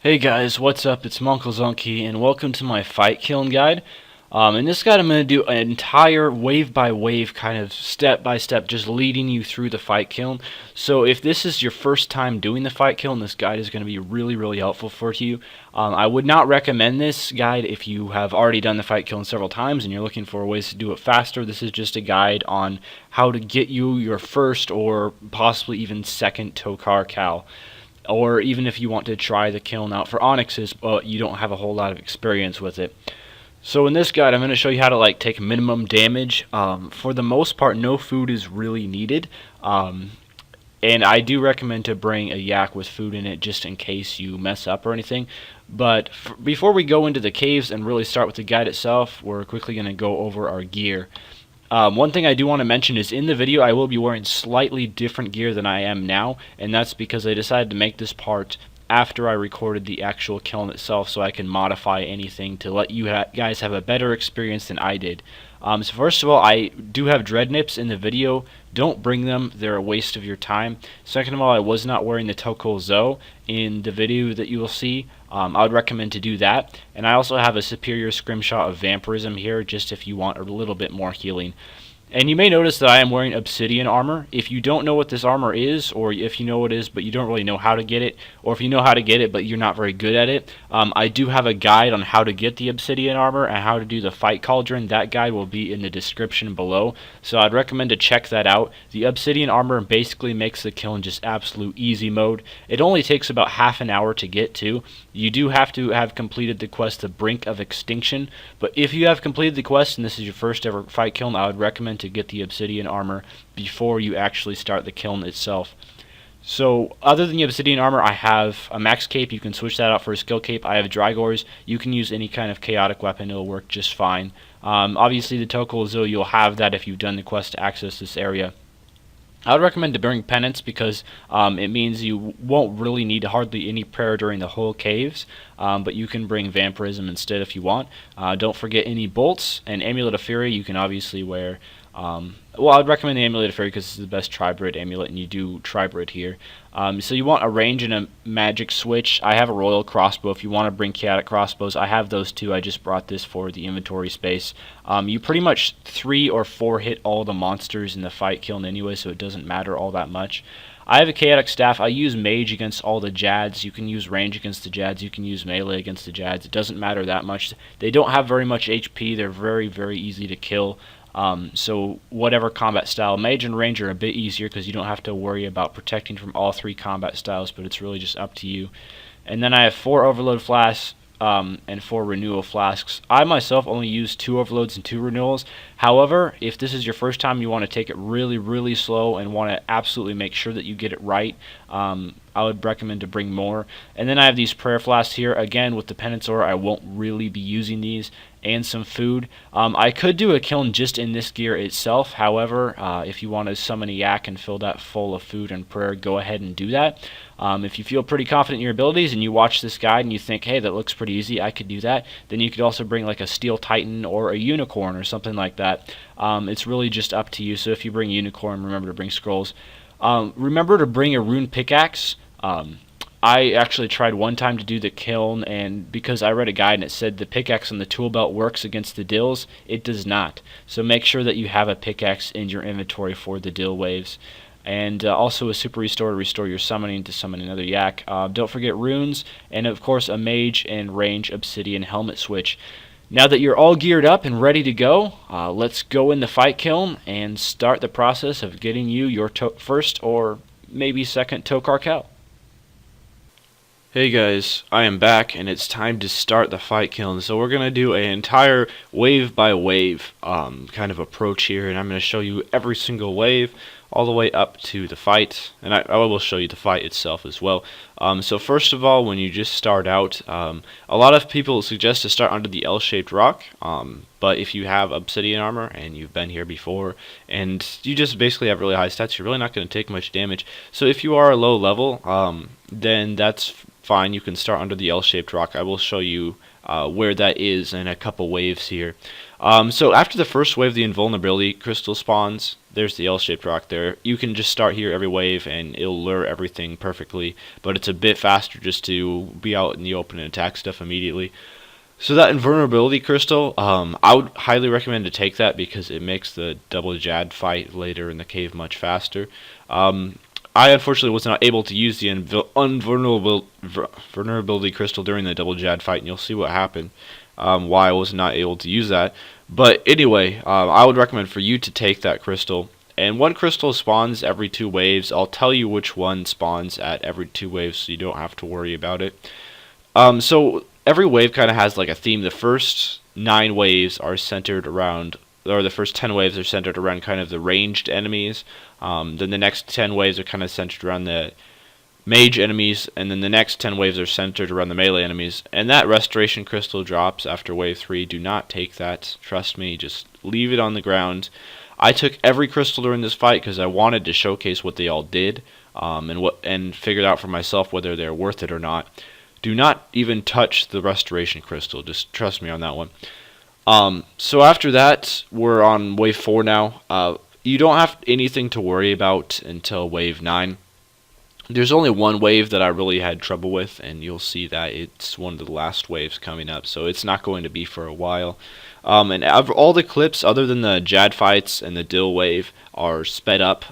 Hey guys, what's up? It's Monkel Zonky, and welcome to my fight kiln guide. In this guide, I'm going to do an entire wave by wave, kind of step by step, just leading you through the fight kiln. So if this is your first time doing the fight kiln, this guide is going to be really helpful for you. I would not recommend this guide if you have already done the fight kiln several times and you're looking for ways to do it faster. This is just a guide on how to get you your first or possibly even second TokHaar cow. Or even if you want to try the kiln out for onyxes, but you don't have a whole lot of experience with it. So in this guide, I'm going to show you how to take minimum damage. For the most part, no food is really needed. And I do recommend to bring a yak with food in it just in case you mess up or anything. But before we go into the caves and really start with the guide itself, we're quickly going to go over our gear. One thing I do want to mention is in the video I will be wearing slightly different gear than I am now, and that's because I decided to make this part after I recorded the actual kiln itself so I can modify anything to let you guys have a better experience than I did. So first of all, I do have dread nips in the video. Don't bring them, they're a waste of your time. Second of all, I was not wearing the TokHaar in the video that you will see. I would recommend to do that. And I also have a superior scrimshot of vampirism here, just if you want a little bit more healing. And you may notice that I am wearing obsidian armor. If you don't know what this armor is, or if you know what it is but you don't really know how to get it, or if you know how to get it but you're not very good at it, I do have a guide on how to get the obsidian armor and how to do the fight cauldron. That guide will be in the description below, so I'd recommend to check that out. The obsidian armor basically makes the kiln just absolute easy mode. It only takes about half an hour to get to. You do have to have completed the quest The Brink of Extinction, but if you have completed the quest and this is your first ever fight kiln, I would recommend to get the obsidian armor before you actually start the kiln itself. So other than the obsidian armor, I have a max cape. You can switch that out for a skill cape. I have Drygores. You can use any kind of chaotic weapon. It'll work just fine. Obviously the TokHaar, you'll have that if you've done the quest to access this area. I would recommend to bring penance because it means you won't really need hardly any prayer during the whole caves, but you can bring vampirism instead if you want. Don't forget any bolts, and amulet of fury you can obviously wear. Well, I'd recommend the amulet of fury because it's the best tribrid amulet, and you do tribrid here. So you want a range and a magic switch. I have a royal crossbow. If you want to bring chaotic crossbows, I have those too. I just brought this for the inventory space. You pretty much 3 or 4 hit all the monsters in the fight kiln anyway, so it doesn't matter all that much. I have a chaotic staff. I use mage against all the jads. You can use range against the jads. You can use melee against the jads. It doesn't matter that much. They don't have very much HP. They're very easy to kill. So whatever combat style, mage and range are a bit easier because you don't have to worry about protecting from all 3 combat styles, but it's really just up to you. And then I have 4 overload flasks and 4 renewal flasks. I myself only use 2 overloads and 2 renewals. However, if this is your first time, you want to take it really slow and want to absolutely make sure that you get it right, I would recommend to bring more. And then I have these prayer flasks here. Again, with the penance ore, I won't really be using these, and some food. I could do a kiln just in this gear itself. However, if you want to summon a yak and fill that full of food and prayer, go ahead and do that. If you feel pretty confident in your abilities and you watch this guide and you think, hey, that looks pretty easy, I could do that, then you could also bring like a steel titan or a unicorn or something like that. It's really just up to you. So if you bring unicorn, remember to bring scrolls. Remember to bring a rune pickaxe. I actually tried one time to do the kiln, and because I read a guide and it said the pickaxe on the tool belt works against the dills, it does not. So make sure that you have a pickaxe in your inventory for the dill waves. And also a super restore to restore your summoning to summon another yak. Don't forget runes, and of course a mage and range obsidian helmet switch. Now that you're all geared up and ready to go, let's go in the fight kiln and start the process of getting you your first or maybe second TokHaar cow. Hey guys, I am back and it's time to start the fight kiln. So we're going to do an entire wave by wave kind of approach here, and I'm going to show you every single wave all the way up to the fight, and I will show you the fight itself as well. So first of all, when you just start out, a lot of people suggest to start under the L-shaped rock, but if you have obsidian armor and you've been here before and you just basically have really high stats, you're really not going to take much damage. So if you are a low level, then that's fine. You can start under the L-shaped rock. I will show you where that is in a couple waves here. So after the first wave, the invulnerability crystal spawns. There's the L-shaped rock there. You can just start here every wave and it'll lure everything perfectly, but it's a bit faster just to be out in the open and attack stuff immediately. So that invulnerability crystal, I would highly recommend to take that because it makes the double Jad fight later in the cave much faster. I unfortunately was not able to use the vulnerability crystal during the double Jad fight, and you'll see what happened, why I was not able to use that. But anyway, I would recommend for you to take that crystal. And one crystal spawns every 2 waves. I'll tell you which one spawns at every 2 waves so you don't have to worry about it. So every wave kind of has like a theme. The first 9 waves are centered around, or the first 10 waves are centered around kind of the ranged enemies. Then the next 10 waves are kind of centered around the mage enemies, and then the next 10 waves are centered around the melee enemies. And that restoration crystal drops after wave 3. Do not take that. Trust me, just leave it on the ground. I took every crystal during this fight because I wanted to showcase what they all did, and figured out for myself whether they're worth it or not. Do not even touch the restoration crystal. Just trust me on that one. So after that, we're on wave 4 now. You don't have anything to worry about until wave 9. There's only one wave that I really had trouble with, and you'll see that it's one of the last waves coming up, so it's not going to be for a while. And all the clips, other than the Jad fights and the Dill wave, are sped up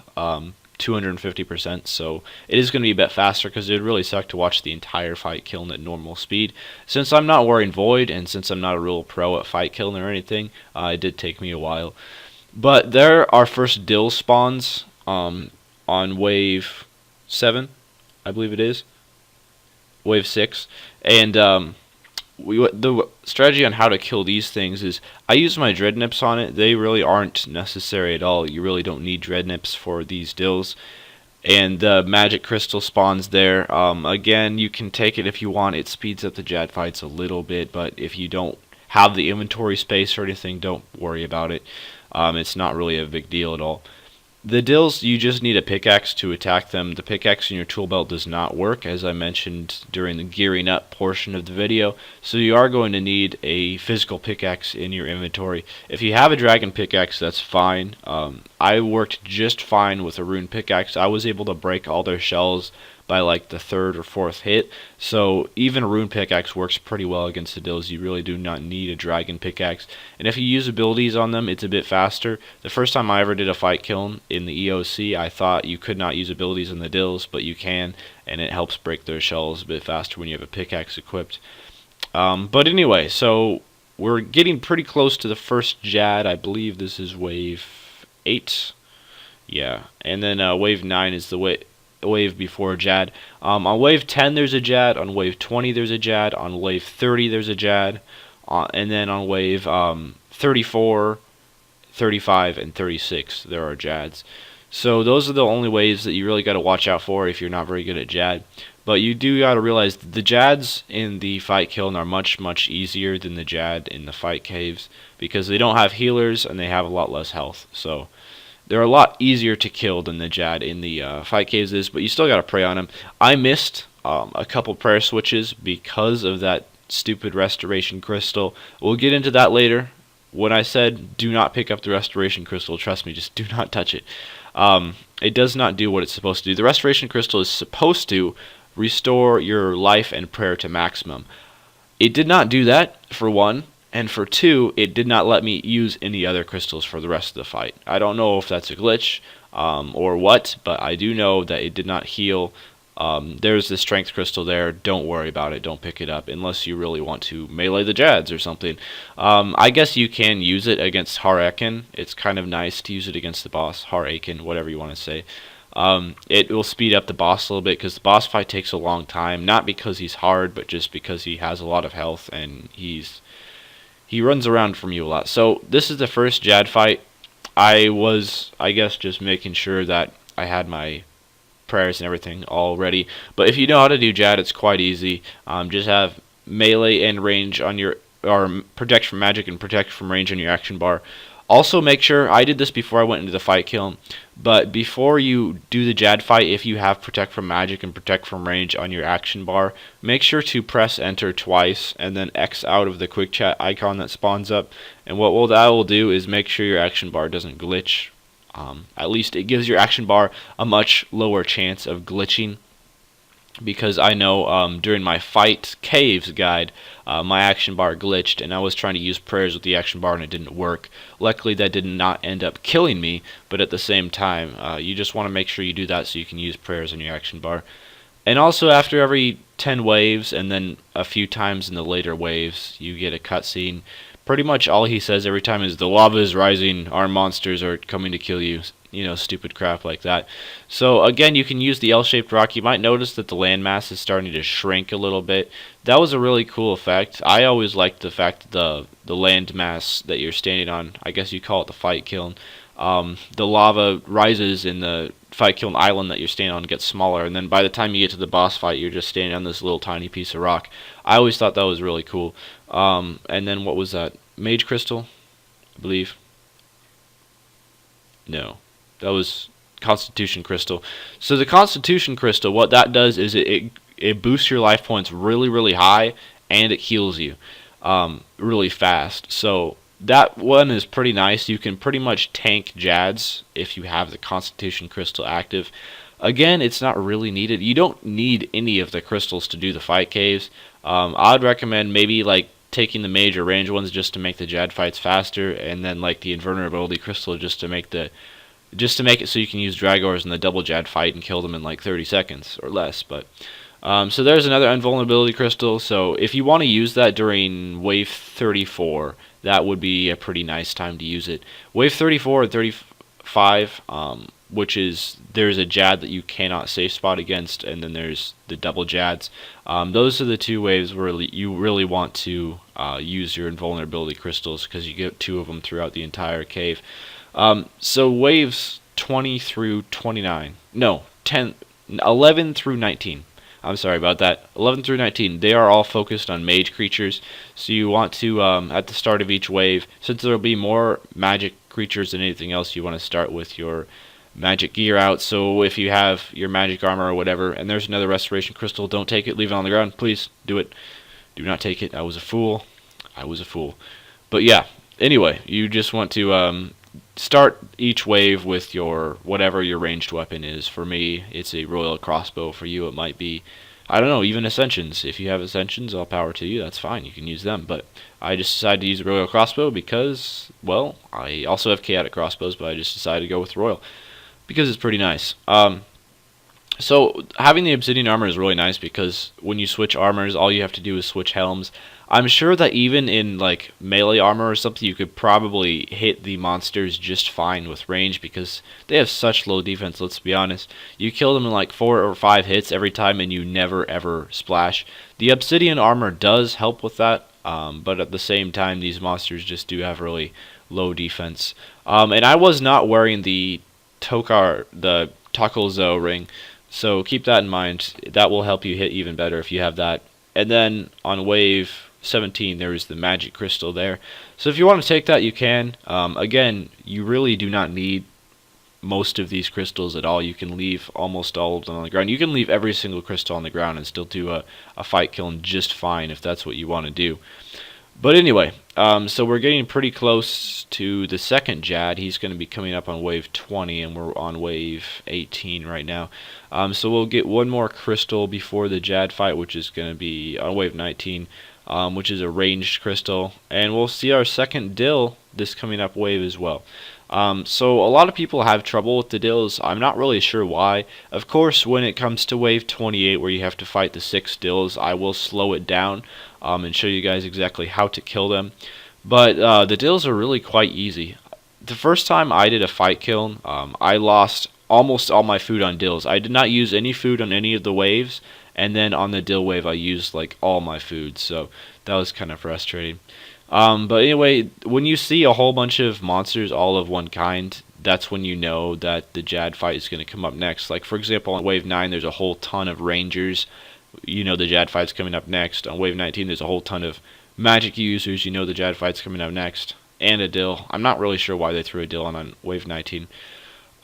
250%, so it is going to be a bit faster because it would really suck to watch the entire fight Kiln at normal speed. Since I'm not wearing Void, and since I'm not a real pro at fight Kiln or anything, it did take me a while. But there are first Dill spawns on wave 7, I believe it is, wave 6, and the strategy on how to kill these things is I use my dread nips on it. They really aren't necessary at all. You really don't need dread nips for these dills. And the magic crystal spawns there. Again, you can take it if you want. It speeds up the Jad fights a little bit, but if you don't have the inventory space or anything, don't worry about it. It's not really a big deal at all. The dills, you just need a pickaxe to attack them. The pickaxe in your tool belt does not work, as I mentioned during the gearing up portion of the video, so you are going to need a physical pickaxe in your inventory. If you have a dragon pickaxe, that's fine. I worked just fine with a rune pickaxe. I was able to break all their shells by like the 3rd or 4th hit, so even a rune pickaxe works pretty well against the dills. You really do not need a dragon pickaxe, and if you use abilities on them, it's a bit faster. The first time I ever did a fight Kiln in the EOC, I thought you could not use abilities on the dills, but you can, and it helps break their shells a bit faster when you have a pickaxe equipped. But anyway, so we're getting pretty close to the first Jad. I believe this is wave 8. Yeah, and then wave 9 is the wave before Jad. On wave 10 there's a Jad, on wave 20 there's a Jad, on wave 30 there's a Jad, and then on wave 34, 35, and 36 there are Jads. So those are the only waves that you really got to watch out for if you're not very good at Jad. But you do got to realize the Jads in the fight Kiln are much easier than the Jad in the fight caves because they don't have healers and they have a lot less health. So they're a lot easier to kill than the Jad in the fight caves is, but you still gotta pray on them. I missed a couple prayer switches because of that stupid restoration crystal. We'll get into that later. When I said do not pick up the restoration crystal, trust me, just do not touch it. It does not do what it's supposed to do. The restoration crystal is supposed to restore your life and prayer to maximum. It did not do that, for one. And for 2, it did not let me use any other crystals for the rest of the fight. I don't know if that's a glitch or what, but I do know that it did not heal. There's the strength crystal there. Don't worry about it. Don't pick it up unless you really want to melee the Jads or something. I guess you can use it against Harakin. It's kind of nice to use it against the boss, Harakin, whatever you want to say. It will speed up the boss a little bit because the boss fight takes a long time. Not because he's hard, but just because he has a lot of health and he runs around from you a lot. So this is the first Jad fight. I was, I guess, just making sure that I had my prayers and everything all ready. But if you know how to do Jad, it's quite easy. Just have melee and range on your, or protect from magic and protect from range on your action bar. Also, make sure, I did this before I went into the fight kiln, but before you do the Jad fight, if you have Protect from Magic and Protect from Range on your action bar, make sure to press Enter twice and then X out of the quick chat icon that spawns up. And what that will do is make sure your action bar doesn't glitch. At least it gives your action bar a much lower chance of glitching. Because I know during my fight caves guide, my action bar glitched, and I was trying to use prayers with the action bar and it didn't work. Luckily that did not end up killing me, but at the same time, you just want to make sure you do that so you can use prayers on your action bar. And also after every 10 waves and then a few times in the later waves, you get a cutscene. Pretty much all he says every time is, "The lava is rising, our monsters are coming to kill you." You know, stupid crap like that. So again, you can use the L-shaped rock. You might notice that the landmass is starting to shrink a little bit. That was a really cool effect. I always liked the fact that the landmass that you're standing on, I guess you call it the fight kiln, the lava rises in the fight kiln island that you're standing on gets smaller, and then by the time you get to the boss fight, you're just standing on this little tiny piece of rock. I always thought that was really cool. And then what was that? Mage Crystal, I believe. No. That was Constitution Crystal. So the Constitution Crystal, what that does is it boosts your life points really, really high, and it heals you really fast. So that one is pretty nice. You can pretty much tank Jads if you have the Constitution Crystal active. Again, it's not really needed. You don't need any of the crystals to do the fight caves. I'd recommend maybe like taking the major range ones just to make the Jad fights faster, and then like the Invulnerability Crystal just to make it so you can use Dragors in the double Jad fight and kill them in like 30 seconds or less. But so there's another Invulnerability Crystal. So if you want to use that during Wave 34, that would be a pretty nice time to use it. Wave 34 and 35, which is, there's a Jad that you cannot safe spot against, and then there's the double Jads. Those are the two waves where you really want to use your Invulnerability Crystals, because you get 2 of them throughout the entire cave. So waves 20 through 29, no, 11 through 19. I'm sorry about that. 11 through 19, they are all focused on mage creatures. So you want to, at the start of each wave, since there will be more magic creatures than anything else, you want to start with your magic gear out. So if you have your magic armor or whatever, and there's another restoration crystal, don't take it, leave it on the ground. Please, do it. Do not take it. I was a fool. I was a fool. But yeah, anyway, you just want to start each wave with your whatever your ranged weapon is. For me, it's a royal crossbow. For you, it might be, I don't know, even ascensions. If you have ascensions, all power to you. That's fine. You can use them. But I just decided to use a royal crossbow because, well, I also have chaotic crossbows, but I just decided to go with royal because it's pretty nice. So having the obsidian armor is really nice because when you switch armors, all you have to do is switch helms. I'm sure that even in like melee armor or something, you could probably hit the monsters just fine with range because they have such low defense, let's be honest. You kill them in like 4 or 5 hits every time and you never ever splash. The obsidian armor does help with that, but at the same time, these monsters just do have really low defense. And I was not wearing the TokHaar, the Tacklezo ring, so keep that in mind. That will help you hit even better if you have that. And then on wave 17, there is the magic crystal there. So if you want to take that, you can. Again, you really do not need most of these crystals at all. You can leave almost all of them on the ground. You can leave every single crystal on the ground and still do a fight kiln just fine if that's what you want to do. But anyway, so we're getting pretty close to the second Jad. He's going to be coming up on wave 20, and we're on wave 18 right now. So we'll get one more crystal before the Jad fight, which is going to be on wave 19, which is a ranged crystal. And we'll see our second Dill this coming up wave as well. So a lot of people have trouble with the Dills. I'm not really sure why. Of course, when it comes to wave 28, where you have to fight the 6 Dills, I will slow it down and show you guys exactly how to kill them. But the Dills are really quite easy. The first time I did a fight kiln, I lost almost all my food on Dills. I did not use any food on any of the waves, and then on the Dill wave I used like all my food, so that was kind of frustrating. But anyway, when you see a whole bunch of monsters all of one kind, that's when you know that the Jad fight is going to come up next. Like for example, on wave 9 there's a whole ton of rangers. You know the Jad fight's coming up next. On wave 19 there's a whole ton of magic users. You know the Jad fight's coming up next. and a dill. I'm not really sure why they threw a dill on wave 19.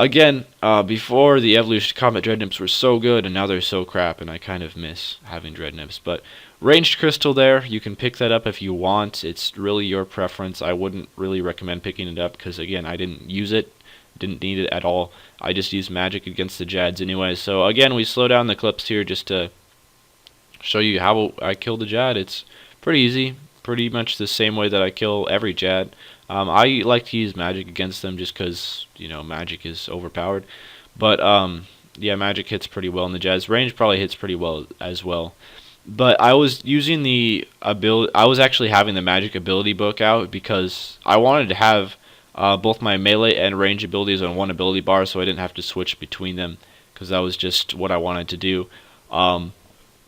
Again, before the evolution combat dread nymphs were so good, and now they're so crap, and I kind of miss having dread nymphs. But ranged crystal there, you can pick that up if you want. It's really your preference. I wouldn't really recommend picking it up because, again, I didn't use it, didn't need it at all. I just used magic against the Jads anyway. So again, we slow down the clips here just to show you how I kill the Jad. It's pretty easy, pretty much the same way that I kill every Jad. I like to use magic against them just because, you know, magic is overpowered. But, yeah, magic hits pretty well in the Jads. Range probably hits pretty well as well. But I was using the ability, I was actually having the magic ability book out because I wanted to have both my melee and range abilities on one ability bar so I didn't have to switch between them because that was just what I wanted to do.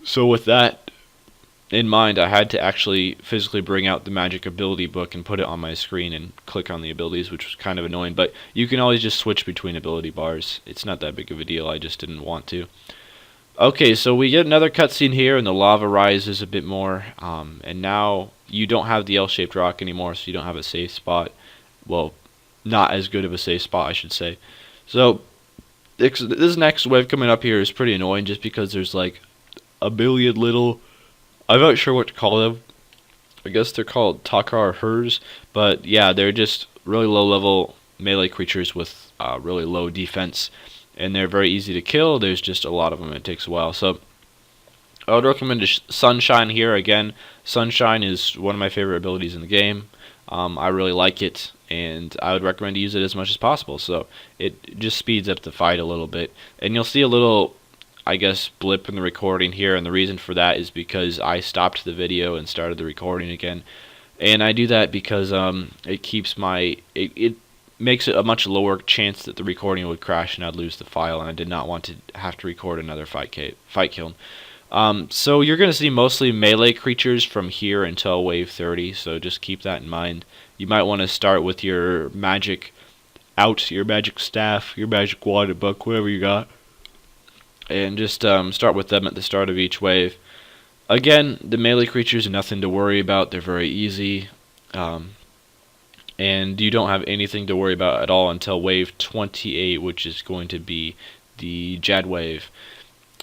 So with that in mind, I had to actually physically bring out the magic ability book and put it on my screen and click on the abilities, which was kind of annoying. But you can always just switch between ability bars. It's not that big of a deal. I just didn't want to. Okay, so we get another cutscene here, and the lava rises a bit more. And now you don't have the L-shaped rock anymore, so you don't have a safe spot. Well, not as good of a safe spot, I should say. So this next wave coming up here is pretty annoying just because there's like a billion little... I'm not sure what to call them. I guess they're called TokHaar hers, but yeah, they're just really low-level melee creatures with really low defense, and they're very easy to kill. There's just a lot of them. It takes a while. So I would recommend Sunshine here. Again, Sunshine is one of my favorite abilities in the game. I really like it, and I would recommend to use it as much as possible. So it just speeds up the fight a little bit, and you'll see a little, I guess, blip in the recording here, and the reason for that is because I stopped the video and started the recording again. And I do that because it keeps it makes it a much lower chance that the recording would crash and I'd lose the file, and I did not want to have to record another fight kiln. So you're going to see mostly melee creatures from here until wave 30, so just keep that in mind. You might want to start with your magic your magic staff, your magic water book, whatever you got, and just start with them at the start of each wave. Again, the melee creatures are nothing to worry about. They're very easy. And you don't have anything to worry about at all until wave 28, which is going to be the Jad wave.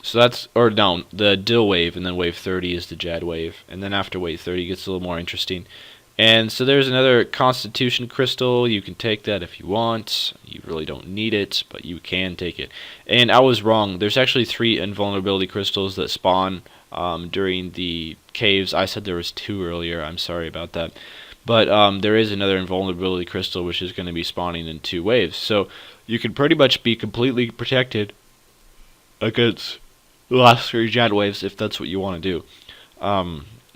So that's, or no, the Dill wave, and then wave 30 is the Jad wave. And then after wave 30 it gets a little more interesting. And so there's another Constitution Crystal. You can take that if you want. You really don't need it, but you can take it. And I was wrong. There's actually 3 Invulnerability Crystals that spawn during the caves. I said there was 2 earlier. I'm sorry about that. But there is another Invulnerability Crystal which is going to be spawning in 2 waves. So you can pretty much be completely protected against the last 3 Jad waves if that's what you want to do.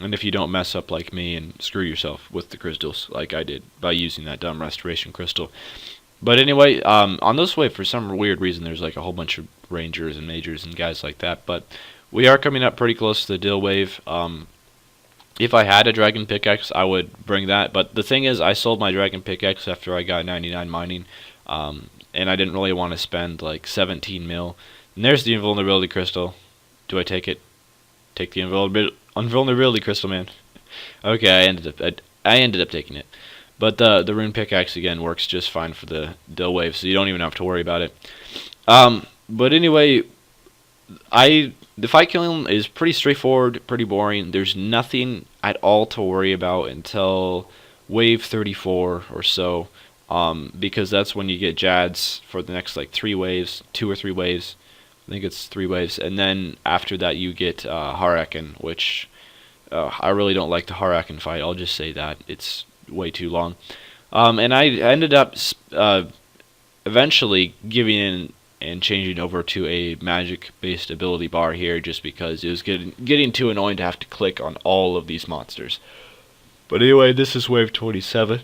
And if you don't mess up like me and screw yourself with the crystals like I did by using that dumb restoration crystal. But anyway, on this wave, for some weird reason, there's like a whole bunch of rangers and majors and guys like that. But we are coming up pretty close to the Dill wave. If I had a dragon pickaxe, I would bring that. But the thing is, I sold my dragon pickaxe after I got 99 mining. And I didn't really want to spend like 17 mil. And there's the invulnerability crystal. Do I take it? Take the invulnerability crystal, man. Okay, I ended up taking it. But the rune pickaxe again works just fine for the Dill wave, so you don't even have to worry about it. But anyway, the fight kiln is pretty straightforward, pretty boring. There's nothing at all to worry about until wave 34 or so, because that's when you get Jads for the next like 3 waves, 2 or 3 waves. I think it's 3 waves, and then after that you get Harakan, which I really don't like the Harakan fight. I'll just say that it's way too long. And I ended up eventually giving in and changing over to a magic-based ability bar here, just because it was getting too annoying to have to click on all of these monsters. But anyway, this is wave 27.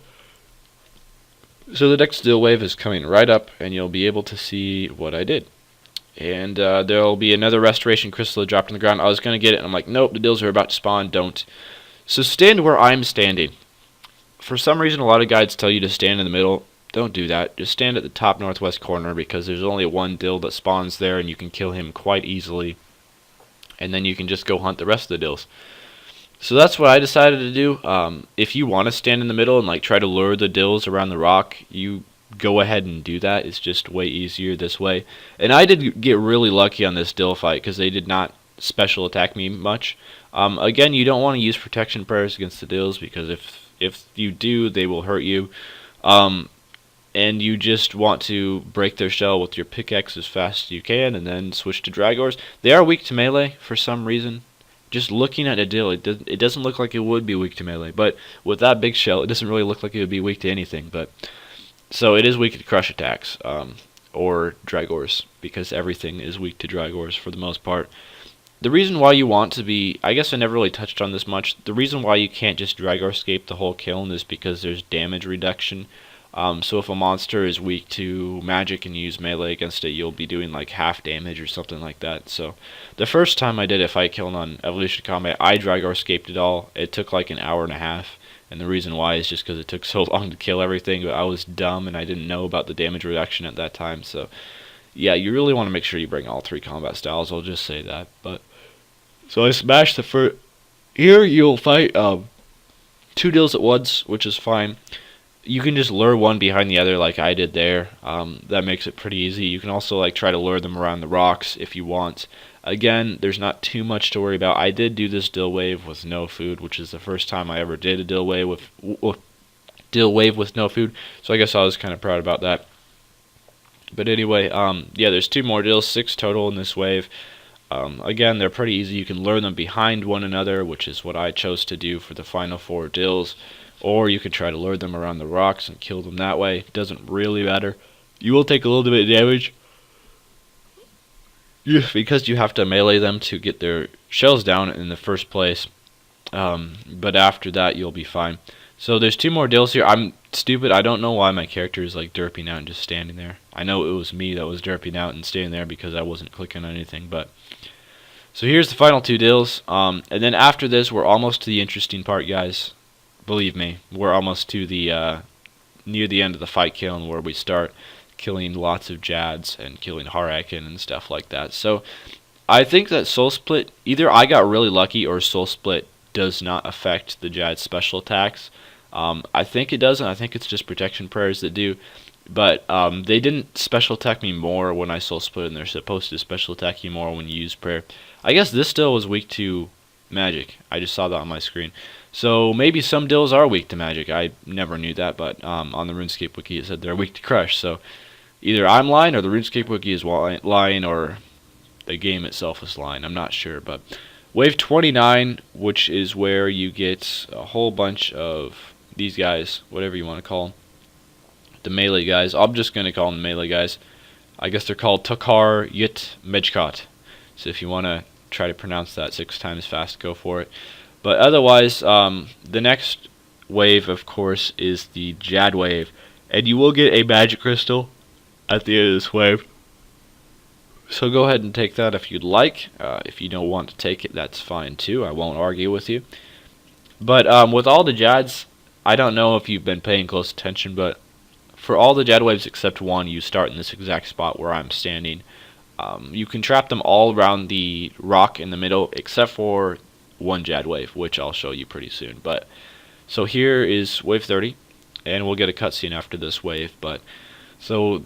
So the next Dill wave is coming right up, and you'll be able to see what I did. And there'll be another restoration crystal dropped on the ground. I was going to get it, and I'm like, nope, the Dills are about to spawn, don't. So stand where I'm standing. For some reason, a lot of guides tell you to stand in the middle. Don't do that. Just stand at the top northwest corner, because there's only one Dill that spawns there, and you can kill him quite easily. And then you can just go hunt the rest of the Dills. So that's what I decided to do. If you want to stand in the middle and like try to lure the dills around the rock, you go ahead and do that. It's just way easier this way. And I did get really lucky on this dill fight because they did not special attack me much. Again, you don't want to use protection prayers against the dills because if you do, they will hurt you. Um, and you just want to break their shell with your pickaxe as fast as you can, and then switch to Dragors. They are weak to melee for some reason. Just looking at a dill, it doesn't look like it would be weak to melee, but with that big shell, it doesn't really look like it would be weak to anything. But so it is weak to crush attacks, or Dragors, because everything is weak to Dragors for the most part. The reason why you want to be, I guess I never really touched on this much, the reason why you can't just Dragorscape the whole kiln is because there's damage reduction. So if a monster is weak to magic and you use melee against it, you'll be doing like half damage or something like that. So the first time I did a fight kiln on Evolution Combat, I Dragorscaped it all. It took like an hour and a half. And the reason why is just because it took so long to kill everything, but I was dumb and I didn't know about the damage reduction at that time. So yeah, you really want to make sure you bring all three combat styles, I'll just say that. But so I smashed the first. Here you'll fight two deals at once, which is fine. You can just lure one behind the other like I did there. That makes it pretty easy. You can also like try to lure them around the rocks if you want. Again, there's not too much to worry about. I did do this dill wave with no food, which is the first time I ever did a dill wave with no food. So I guess I was kind of proud about that. But anyway, yeah, there's two more dills, 6 total in this wave. Again, they're pretty easy. You can lure them behind one another, which is what I chose to do for the final 4 dills. Or you could try to lure them around the rocks and kill them that way. It doesn't really matter. You will take a little bit of damage because you have to melee them to get their shells down in the first place. But after that, you'll be fine. So there's 2 more dills here. I'm stupid. I don't know why my character is like derping out and just standing there. I know it was me that was derping out and standing there because I wasn't clicking on anything. But so here's the final 2 dills. And then after this, we're almost to the interesting part, guys. Believe me, we're almost to the near the end of the fight kiln where we start killing lots of Jads and killing Harakin and stuff like that. So I think that Soul Split, either I got really lucky or Soul Split does not affect the Jad special attacks. I think it doesn't. I think it's just protection prayers that do. But they didn't special attack me more when I Soul Split, and they're supposed to special attack you more when you use prayer. I guess this still was weak to magic. I just saw that on my screen. So maybe some dills are weak to magic. I never knew that, but on the Runescape wiki it said they're weak to crush. So either I'm lying or the Runescape wiki is lying or the game itself is lying. I'm not sure, but wave 29, which is where you get a whole bunch of these guys, whatever you want to call them, the melee guys. I'm just going to call them melee guys. I guess they're called TokHaar Yit Mejkat. So if you want to try to pronounce that 6 times fast, go for it. But otherwise, the next wave, of course, is the Jad wave. And you will get a magic crystal at the end of this wave. So go ahead and take that if you'd like. If you don't want to take it, that's fine too. I won't argue with you. But with all the Jads, I don't know if you've been paying close attention, but for all the Jad waves except one, you start in this exact spot where I'm standing. You can trap them all around the rock in the middle, except for one Jad wave, which I'll show you pretty soon. But so here is wave 30, and we'll get a cutscene after this wave. But so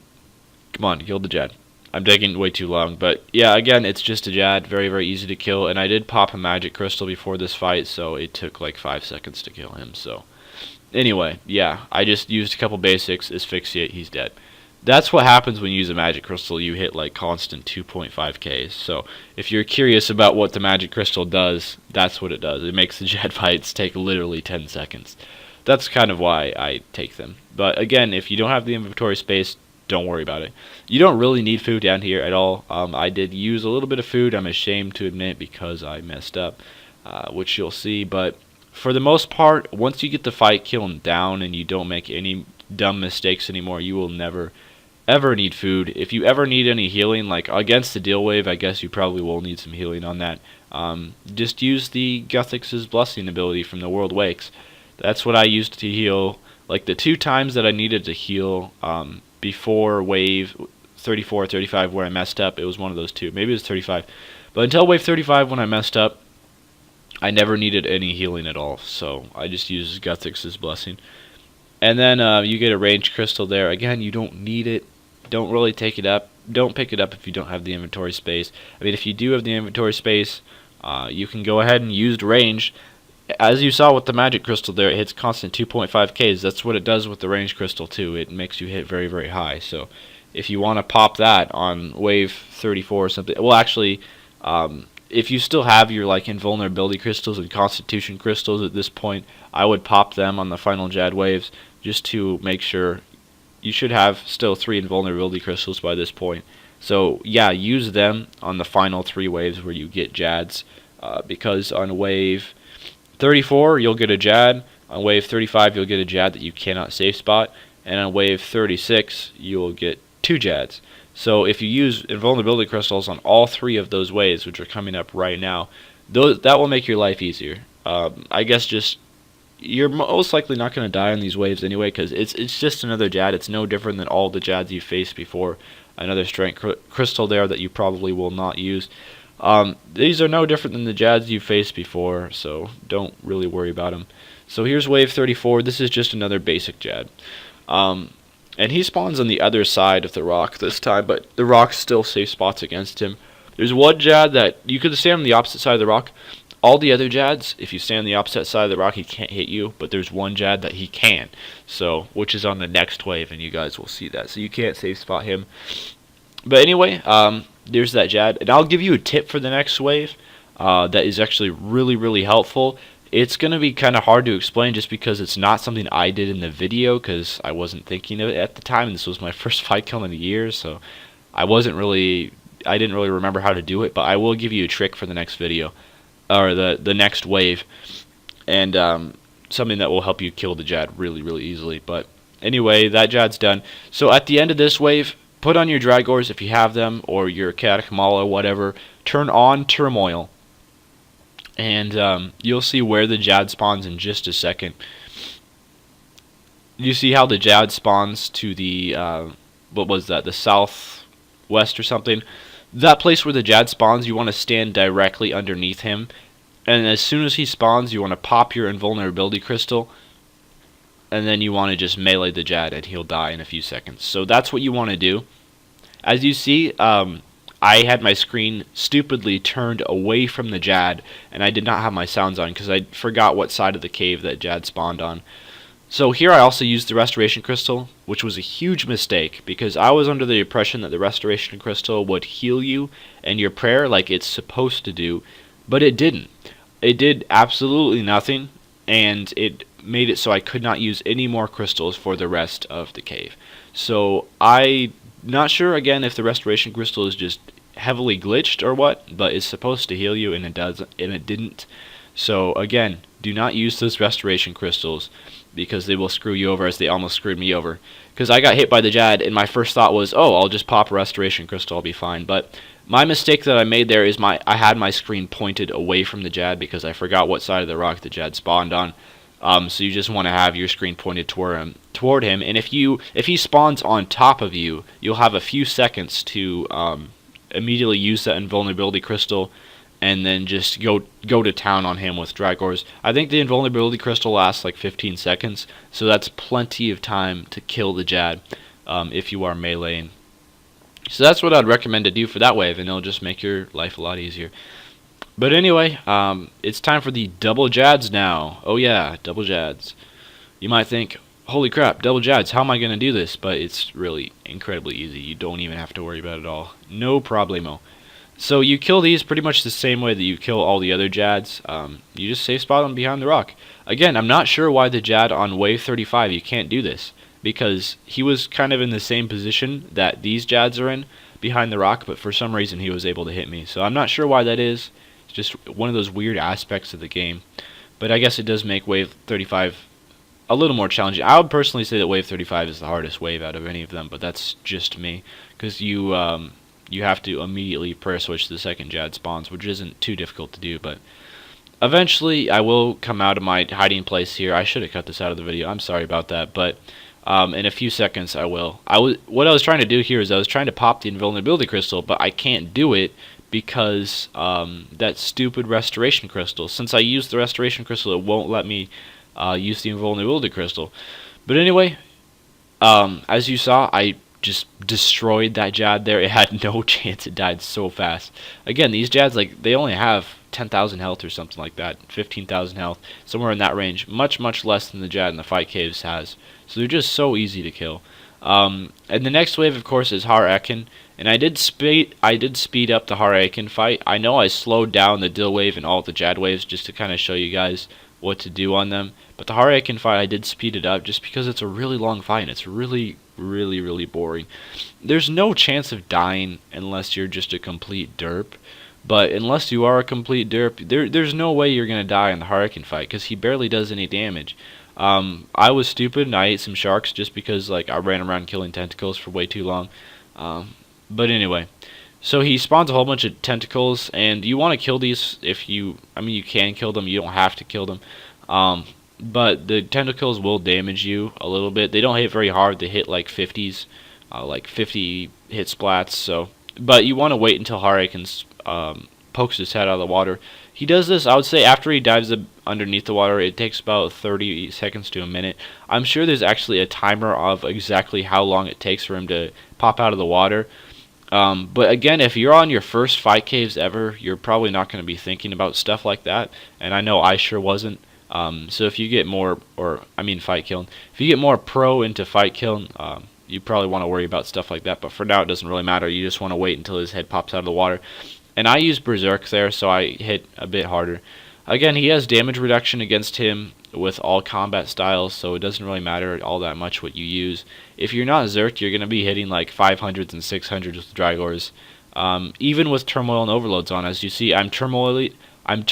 come on, kill the Jad. I'm taking way too long, but yeah, again, it's just a Jad, very, very easy to kill, and I did pop a magic crystal before this fight, so it took like 5 seconds to kill him. So anyway, yeah, I just used a couple basics, asphyxiate, he's dead. That's what happens when you use a magic crystal. You hit like constant 2.5Ks. So if you're curious about what the magic crystal does, that's what it does. It makes the Jad fights take literally 10 seconds. That's kind of why I take them. But again, if you don't have the inventory space, don't worry about it. You don't really need food down here at all. I did use a little bit of food, I'm ashamed to admit, because I messed up, which you'll see. But for the most part, once you get the fight kiln down and you don't make any dumb mistakes anymore, you will never ever need food. If you ever need any healing, like against the deal wave, I guess you probably will need some healing on that. Just use the Guthix's Blessing ability from the World Wakes. That's what I used to heal. Like the 2 times that I needed to heal before wave 34 or 35 where I messed up, it was one of those 2. Maybe it was 35. But until wave 35 when I messed up, I never needed any healing at all, so I just used Guthix's Blessing. And then you get a ranged crystal there. Again, you don't need it. Don't really take it up. Don't pick it up if you don't have the inventory space. I mean, if you do have the inventory space, you can go ahead and use range. As you saw with the magic crystal there, it hits constant 2.5Ks. That's what it does with the ranged crystal too. It makes you hit very, very high. So if you want to pop that on wave 34 or something, well, actually, if you still have your like invulnerability crystals and constitution crystals at this point, I would pop them on the final Jad waves just to make sure. You should have still 3 invulnerability crystals by this point. So yeah, use them on the final 3 waves where you get Jads, because on wave 34 you'll get a Jad, on wave 35 you'll get a Jad that you cannot safe spot, and on wave 36 you'll get 2 Jads. So if you use invulnerability crystals on all 3 of those waves, which are coming up right now, that will make your life easier. I guess just you're most likely not going to die on these waves anyway, because it's just another Jad. It's no different than all the Jads you've faced before. Another strength crystal there that you probably will not use. These are no different than the Jads you've faced before, so don't really worry about them. So here's wave 34. This is just another basic Jad. And he spawns on the other side of the rock this time, but the rock still safe spots against him. There's one Jad that you could stand on the opposite side of the rock. All the other Jads, if you stand on the opposite side of the rock, he can't hit you, but there's one Jad that he can, so which is on the next wave, and you guys will see that. So you can't safe spot him. But anyway, there's that Jad, and I'll give you a tip for the next wave that is actually really, really helpful. It's going to be kind of hard to explain just because it's not something I did in the video, because I wasn't thinking of it at the time, and this was my first fight kill in a year, so I didn't really remember how to do it, but I will give you a trick for the next video. Or the next wave, and something that will help you kill the Jad really, really easily. But anyway, that Jad's done. So at the end of this wave, put on your Dragors if you have them, or your Catacomala, whatever. Turn on Turmoil, and you'll see where the Jad spawns in just a second. You see how the Jad spawns to the what was that? The southwest or something. That place where the Jad spawns, you want to stand directly underneath him, and as soon as he spawns, you want to pop your invulnerability crystal, and then you want to just melee the Jad, and he'll die in a few seconds. So that's what you want to do. As you see, I had my screen stupidly turned away from the Jad, and I did not have my sounds on because I forgot what side of the cave that Jad spawned on. So here I also used the Restoration Crystal, which was a huge mistake, because I was under the impression that the Restoration Crystal would heal you and your prayer like it's supposed to do, but it didn't. It did absolutely nothing, and it made it so I could not use any more crystals for the rest of the cave. So I'm not sure, again, if the Restoration Crystal is just heavily glitched or what, but it's supposed to heal you, and it doesn't, and it didn't. So again, do not use those Restoration Crystals, because they will screw you over, as they almost screwed me over. Because I got hit by the Jad, and my first thought was, oh, I'll just pop a Restoration Crystal, I'll be fine. But my mistake that I made there is I had my screen pointed away from the Jad, because I forgot what side of the rock the Jad spawned on. So you just want to have your screen pointed toward him. And if he spawns on top of you, you'll have a few seconds to immediately use that invulnerability crystal, and then just go to town on him with Dragors. I think the invulnerability crystal lasts like 15 seconds, so that's plenty of time to kill the Jad if you are meleeing. So that's what I'd recommend to do for that wave, and it'll just make your life a lot easier. But anyway, it's time for the double Jads now. Oh yeah, double Jads. You might think, holy crap, double Jads, how am I going to do this? But it's really incredibly easy. You don't even have to worry about it at all. No problemo. So you kill these pretty much the same way that you kill all the other Jads. You just safe spot them behind the rock. Again, I'm not sure why the Jad on wave 35 you can't do this, because he was kind of in the same position that these Jads are in behind the rock, but for some reason he was able to hit me. So I'm not sure why that is. It's just one of those weird aspects of the game. But I guess it does make wave 35 a little more challenging. I would personally say that wave 35 is the hardest wave out of any of them, but that's just me, because you have to immediately prayer switch to the second Jad spawns, which isn't too difficult to do, but eventually I will come out of my hiding place here. I should have cut this out of the video. I'm sorry about that, but in a few seconds I will. What I was trying to do here is I was trying to pop the invulnerability crystal, but I can't do it because that stupid restoration crystal. Since I used the restoration crystal, it won't let me use the invulnerability crystal. But anyway, as you saw, I just destroyed that Jad there. It had no chance. It died so fast. Again, these Jads, like, they only have 10,000 health or something like that, 15,000 health, somewhere in that range. Much, much less than the Jad in the fight caves has. So they're just so easy to kill. And the next wave, of course, is Har Ekin, and I did speed up the Har Ekin fight. I know I slowed down the Dill wave and all the Jad waves just to kind of show you guys what to do on them. But the Har Ekin fight, I did speed it up just because it's a really long fight, and it's really, really boring. There's no chance of dying unless you're just a complete derp. But unless you are a complete derp, there's no way you're going to die in the Har Ekin fight, because he barely does any damage. I was stupid and I ate some sharks just because, like, I ran around killing tentacles for way too long. But anyway, so he spawns a whole bunch of tentacles, and you want to kill these if you, I mean, you can kill them, you don't have to kill them. But the tentacles will damage you a little bit. They don't hit very hard, they hit like 50s, like 50 hit splats, so. But you want to wait until Har Ekin pokes his head out of the water. He does this, I would say, after he dives underneath the water. It takes about 30 seconds to a minute. I'm sure there's actually a timer of exactly how long it takes for him to pop out of the water. But again, if you're on your first fight caves ever, you're probably not going to be thinking about stuff like that. And I know I sure wasn't. So if you get more, fight kiln, if you get more pro into fight kiln, you probably want to worry about stuff like that. But for now, it doesn't really matter. You just want to wait until his head pops out of the water. And I used Berserk there, so I hit a bit harder. Again, he has damage reduction against him with all combat styles, so it doesn't really matter all that much what you use. If you're not Zerk, you're going to be hitting like 500s and 600s with Drygores. Even with Turmoil and Overloads on, as you see, I'm turmoiled and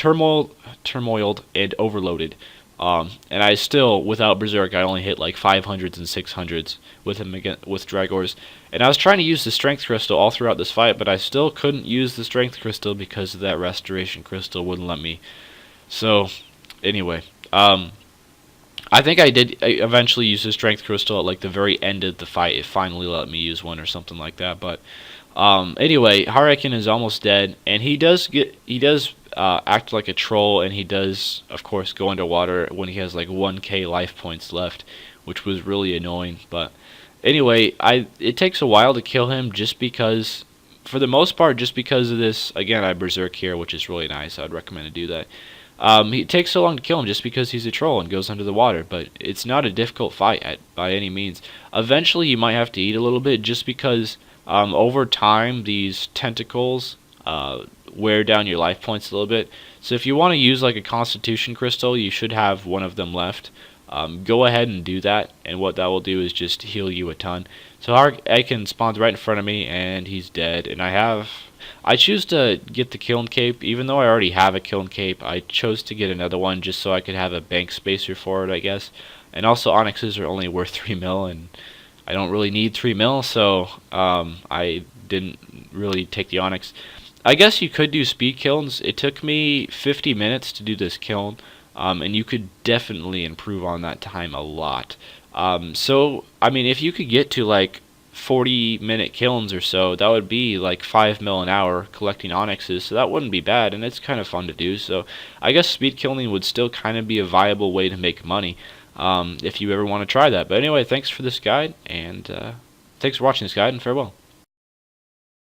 overloaded. And I still, without Berserk, I only hit like 500s and 600s with him with Drygores. And I was trying to use the Strength Crystal all throughout this fight, but I still couldn't use the Strength Crystal because that Restoration Crystal wouldn't let me. So, anyway, I think I did eventually use the Strength Crystal at like the very end of the fight. It finally let me use one or something like that. But anyway, Har Ekin is almost dead, and he does act like a troll, and he does, of course, go underwater when he has like 1k life points left, which was really annoying. But anyway, it takes a while to kill him just because, for the most part, just because of this. Again, I Berserk here, which is really nice. I'd recommend to do that. It takes so long to kill him just because he's a troll and goes under the water, but it's not a difficult fight by any means. Eventually, you might have to eat a little bit just because over time, these tentacles wear down your life points a little bit. So if you want to use like a Constitution Crystal, you should have one of them left. Go ahead and do that, and what that will do is just heal you a ton. So Har Ekin spawns right in front of me, and he's dead. And I choose to get the Kiln Cape, even though I already have a Kiln Cape. I chose to get another one just so I could have a bank spacer for it, I guess. And also, Onyxes are only worth 3 mil, and I don't really need 3 mil, so I didn't really take the Onyx. I guess you could do speed kilns. It took me 50 minutes to do this kiln, and you could definitely improve on that time a lot. So, I mean, if you could get to like 40-minute kilns or so, that would be like 5 mil an hour collecting onyxes, so that wouldn't be bad, and it's kind of fun to do. So I guess speed kilning would still kind of be a viable way to make money if you ever want to try that. But anyway, thanks for this guide, and thanks for watching this guide, and farewell.